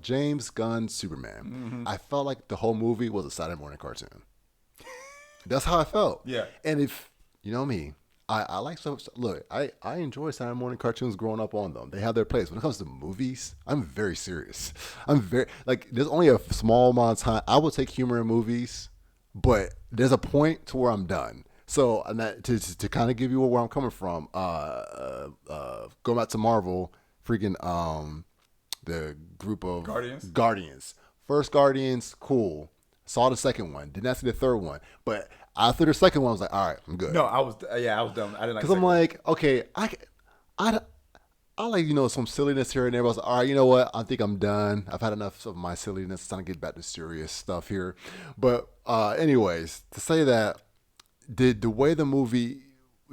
James Gunn Superman. I felt like the whole movie was a Saturday morning cartoon. That's how I felt. Yeah. And if you know me, I like so look. I enjoy Saturday morning cartoons growing up on them. They have their place. When it comes to movies, I'm very serious. I'm very like. There's only a small amount of time I will take humor in movies, but there's a point to where I'm done. So and that, to kind of give you where I'm coming from, going back to Marvel, freaking the group of Guardians. First Guardians, cool. Saw the second one. Did not see the third one. But after the second one, I was like, all right, I'm good. No, I was dumb. I didn't like. Because I'm like, okay, I like, some silliness here and there. But I was like, all right, you know what? I think I'm done. I've had enough of my silliness. It's time to get back to serious stuff here. But anyways, to say that the way the movie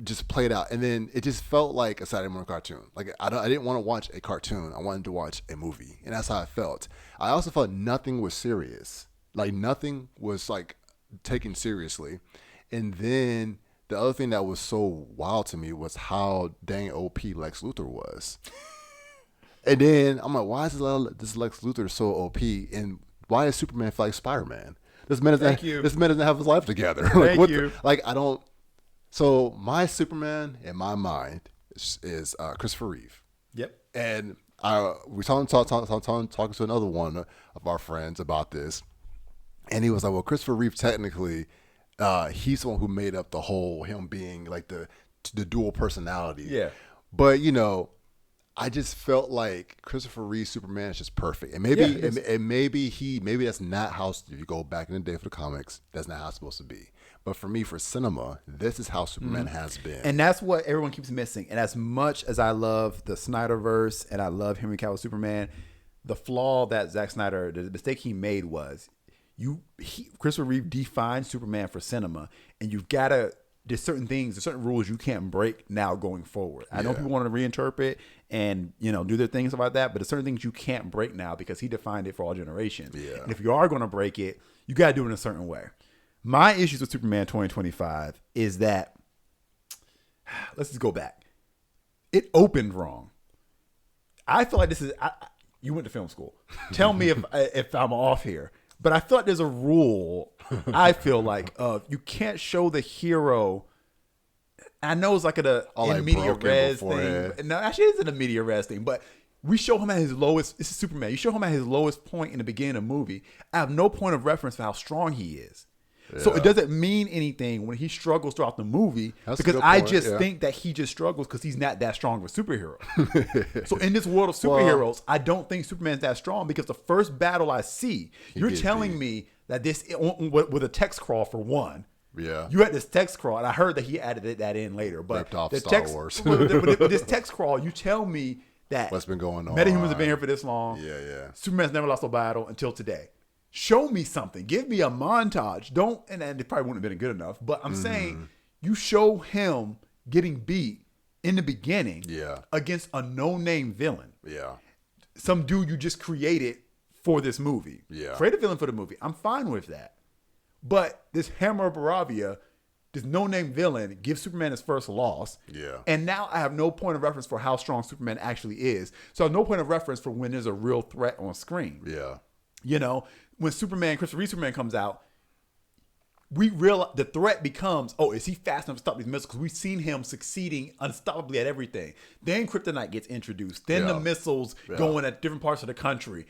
just played out, and then it just felt like a Saturday morning cartoon. Like I didn't want to watch a cartoon. I wanted to watch a movie, and that's how I felt. I also felt nothing was serious. Like nothing was like taken seriously. And then the other thing that was so wild to me was how dang OP Lex Luthor was. And then I'm like, why is this Lex Luthor so OP? And why is Superman feel like Spider-Man? This man doesn't have his life together. Thank you. I don't. So my Superman in my mind is Christopher Reeve. Yep. And we talking to another one of our friends about this. And he was like, well, Christopher Reeve, technically, he's the one who made up the whole, him being like the dual personality. Yeah. But, I just felt like Christopher Reeve Superman is just perfect. And maybe that's not how, if you go back in the day for the comics, that's not how it's supposed to be. But for me, for cinema, this is how Superman has been. And that's what everyone keeps missing. And as much as I love the Snyderverse and I love Henry Cavill Superman, the flaw that Zack Snyder, the mistake he made was, Christopher Reeve defined Superman for cinema, and you've got to. There's certain rules you can't break now going forward. I know people want to reinterpret and do their things about that, but there's certain things you can't break now because he defined it for all generations. Yeah. And if you are going to break it, you got to do it in a certain way. My issues with Superman 2025 is that let's just go back. It opened wrong. I feel like this is. You went to film school. Tell me if I'm off here. But I feel like there's a rule, I feel like, of you can't show the hero. I know it's like in media res thing. No, actually, it isn't a media res thing. But we show him at his lowest. This is Superman. You show him at his lowest point in the beginning of the movie. I have no point of reference for how strong he is. Yeah. So it doesn't mean anything when he struggles throughout the movie. Because I just think that he just struggles because he's not that strong of a superhero. So in this world of superheroes, I don't think Superman's that strong because the first battle I see, you're telling me that this with a text crawl for one. Yeah, you had this text crawl, and I heard that he added that in later. But ripped off the Star Wars. with this text crawl, you tell me that what's been going on. Metahumans have been here for this long. Yeah. Superman's never lost a battle until today. Show me something. Give me a montage. And it probably wouldn't have been good enough. But I'm saying you show him getting beat in the beginning against a no-name villain. Yeah. Some dude you just created for this movie. Yeah. Create a villain for the movie. I'm fine with that. But this Hammer of Baravia, this no-name villain, gives Superman his first loss. Yeah. And now I have no point of reference for how strong Superman actually is. So I have no point of reference for when there's a real threat on screen. Yeah. When Christopher Reeve Superman comes out, we realize the threat becomes, is he fast enough to stop these missiles? Because we've seen him succeeding unstoppably at everything. Then Kryptonite gets introduced. Then the missiles going at different parts of the country.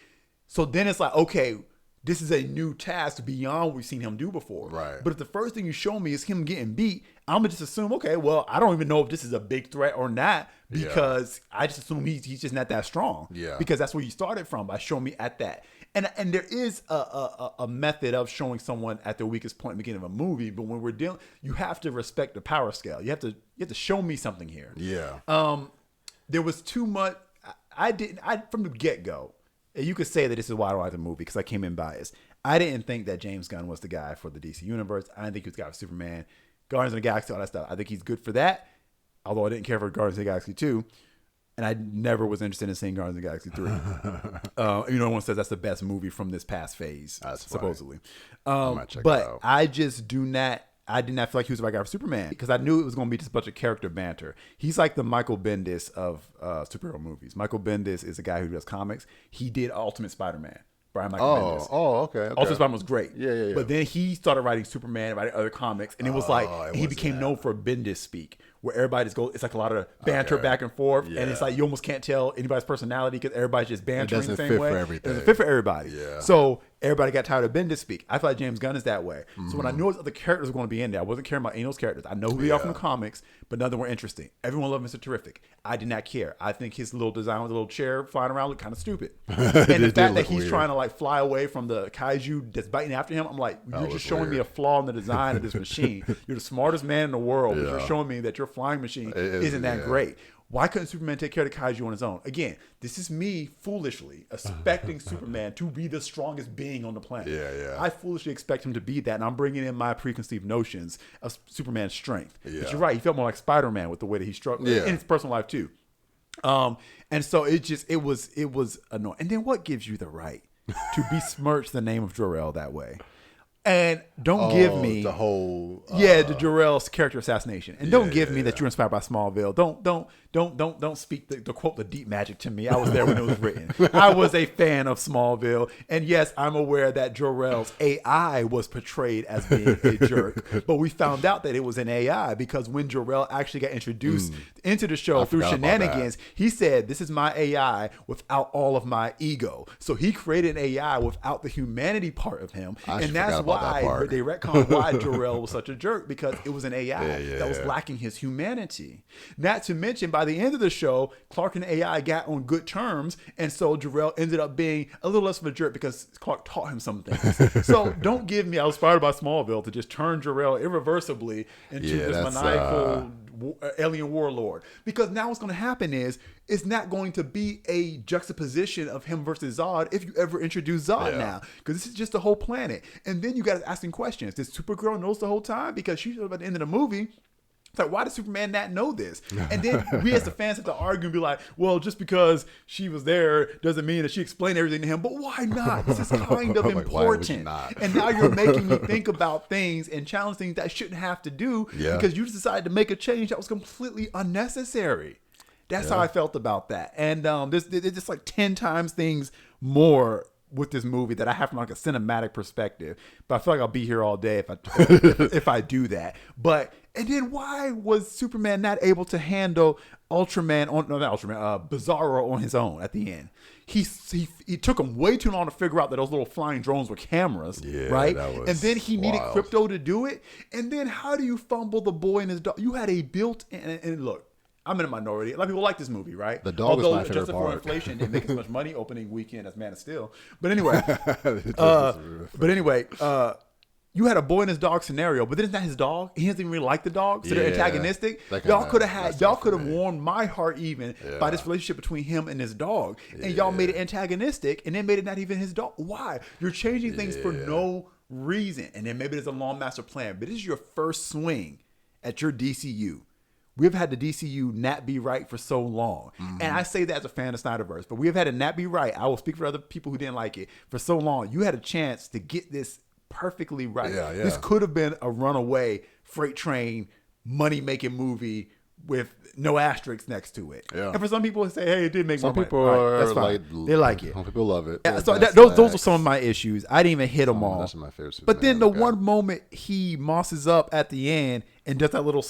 So then it's like, okay, this is a new task beyond what we've seen him do before. Right. But if the first thing you show me is him getting beat, I'm going to just assume, okay, well, I don't even know if this is a big threat or not because I just assume he's just not that strong. Yeah. Because that's where you started from, by showing me at that. And there is a method of showing someone at their weakest point in the beginning of a movie, but when we're dealing, you have to respect the power scale. You have to show me something here. Yeah. There was too much. I from the get-go, you could say that this is why I don't like the movie, because I came in biased. I didn't think that James Gunn was the guy for the DC universe. I didn't think he was the guy for Superman, Guardians of the Galaxy, all that stuff. I think he's good for that, although I didn't care for Guardians of the Galaxy 2. And I never was interested in seeing Guardians of the Galaxy 3. Everyone says that's the best movie from this past phase, that's supposedly. I might check it but out. I just do not. I did not feel like he was the right guy for Superman because I knew it was going to be just a bunch of character banter. He's like the Michael Bendis of superhero movies. Michael Bendis is a guy who does comics. He did Ultimate Spider-Man. Brian Michael Bendis. Okay. Ultimate Spider-Man was great. Yeah. But then he started writing Superman, writing other comics, and it was he became known for Bendis speak, where everybody just goes. It's like a lot of banter back and forth, and it's like you almost can't tell anybody's personality because everybody's just bantering the same way. It doesn't fit for everybody. Yeah. So everybody got tired of Bendis speak. I thought James Gunn is that way. So when I knew other characters were going to be in there, I wasn't caring about any of those characters. I know who they are from the comics, but none of them were interesting. Everyone loved Mr. Terrific. I did not care. I think his little design with a little chair flying around looked kind of stupid. And the fact that he's trying to like fly away from the kaiju that's biting after him, I'm like, you're just showing me a flaw in the design of this machine. You're the smartest man in the world, but you're showing me that your flying machine isn't that great. Why couldn't Superman take care of the kaiju on his own? Again, this is me foolishly expecting Superman to be the strongest being on the planet. Yeah. I foolishly expect him to be that, and I'm bringing in my preconceived notions of Superman's strength. But you're right, he felt more like Spider-Man with the way that he struggled in his personal life too. And so it was annoying. And then what gives you the right to besmirch the name of Jor-El that way? And don't give me the whole the Jor-El's character assassination, and don't give me that you're inspired by Smallville. Don't speak the quote the deep magic to me. I was there when it was written. I was a fan of Smallville, and yes, I'm aware that Jor-El's AI was portrayed as being a jerk, but we found out that it was an AI because when Jor-El actually got introduced into the show through shenanigans, he said, "This is my AI without all of my ego." So he created an AI without the humanity part of him, and that's why they retconned why Jor-El was such a jerk, because it was an AI that was lacking his humanity. Not to mention, by the end of the show, Clark and AI got on good terms, and so Jor-El ended up being a little less of a jerk because Clark taught him some things. So don't give me, I was inspired by Smallville to just turn Jor-El irreversibly into this maniacal alien warlord, because now what's going to happen is it's not going to be a juxtaposition of him versus Zod if you ever introduce Zod now, because this is just the whole planet. And then you guys asking questions. Did Supergirl knows the whole time? Because she's at the end of the movie. It's like, why does Superman not know this? And then we as the fans have to argue and be like, well, just because she was there doesn't mean that she explained everything to him. But why not? This is kind of important. And now you're making me think about things and challenge things that I shouldn't have to do because you just decided to make a change that was completely unnecessary. That's how I felt about that. And there's just like 10 times things more with this movie that I have from like a cinematic perspective. But I feel like I'll be here all day if I do that. And then why was Superman not able to handle Bizarro on his own at the end? He took him way too long to figure out that those little flying drones were cameras, right? And then he needed Crypto to do it. And then how do you fumble the boy and his dog? You had a built-in, and look, I'm in a minority. A lot of people like this movie, right? The dog is my favorite adjusted part. for inflation, didn't make as much money opening weekend as Man of Steel. But anyway, you had a boy and his dog scenario, but then it's not his dog. He doesn't even really like the dog, so they're antagonistic. Y'all could have warmed my heart even by this relationship between him and his dog, and y'all made it antagonistic, and then made it not even his dog. Why? You're changing things for no reason, and then maybe there's a long master plan. But this is your first swing at your DCU. We've had the DCU not be right for so long. And I say that as a fan of Snyderverse, but we have had it not be right. I will speak for other people who didn't like it for so long. You had a chance to get this perfectly right. This could have been a runaway freight train money-making movie with no asterisks next to it. And for some people, say, hey, it did make some more people money. are That's fine. they like it. Some people love it. So those are some of my issues. I didn't even hit them all. That's my favorite. But then the one moment he mosses up at the end and does that little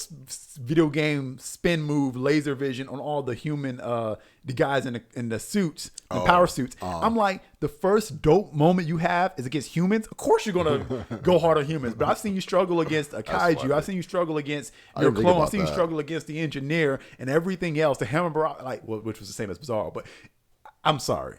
video game spin move, laser vision on all the human, the guys in the suits, the power suits. I'm like, the first dope moment you have is against humans. Of course you're gonna go hard on humans, but I've seen you struggle against a kaiju. I've seen you struggle against your clone. I've seen you struggle against the engineer and everything else. The Hammer Barrage, which was the same as Bizarro. But I'm sorry.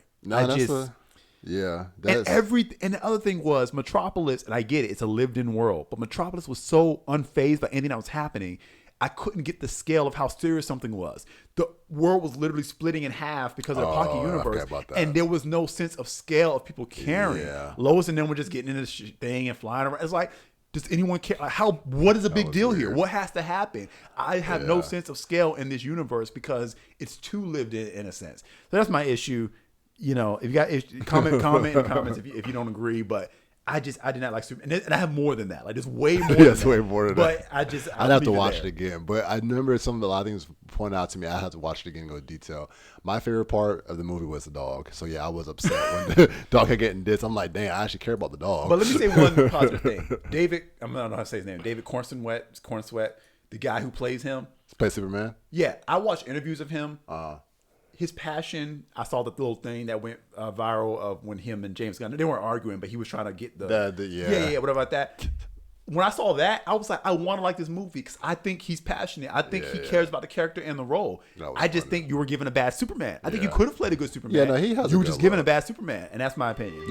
Yeah. And the other thing was Metropolis, and I get it, it's a lived-in world, but Metropolis was so unfazed by anything that was happening, I couldn't get the scale of how serious something was. The world was literally splitting in half because of the Pocket Universe, and there was no sense of scale of people caring. Lois and them were just getting in this thing and flying around. It's like, does anyone care? Like, what is a big deal here? What has to happen? I have no sense of scale in this universe because it's too lived in a sense. So that's my issue. You know, if you got comment in the comments if you don't agree, but I did not like Superman, and I have more than that. Like there's way more. Yes, than way that. more than but that. I'd have to watch it again. But I remember a lot of things pointed out to me. I had to watch it again and go into detail. My favorite part of the movie was the dog. So yeah, I was upset when the dog had getting dissed. I'm like, damn, I actually care about the dog. But let me say one positive thing. David, I don't know how to say his name. David Cornsweet, the guy who plays him. Play Superman. Yeah, I watched interviews of him. His passion. I saw the little thing that went viral of when him and James Gunn, they weren't arguing, but he was trying to get yeah, whatever about that. When I saw that, I was like, I want to like this movie because I think he's passionate. I think he cares about the character and the role. I just think you were given a bad Superman. I think you could have played a good Superman. Yeah, no, he has. You were just given a bad Superman, and that's my opinion.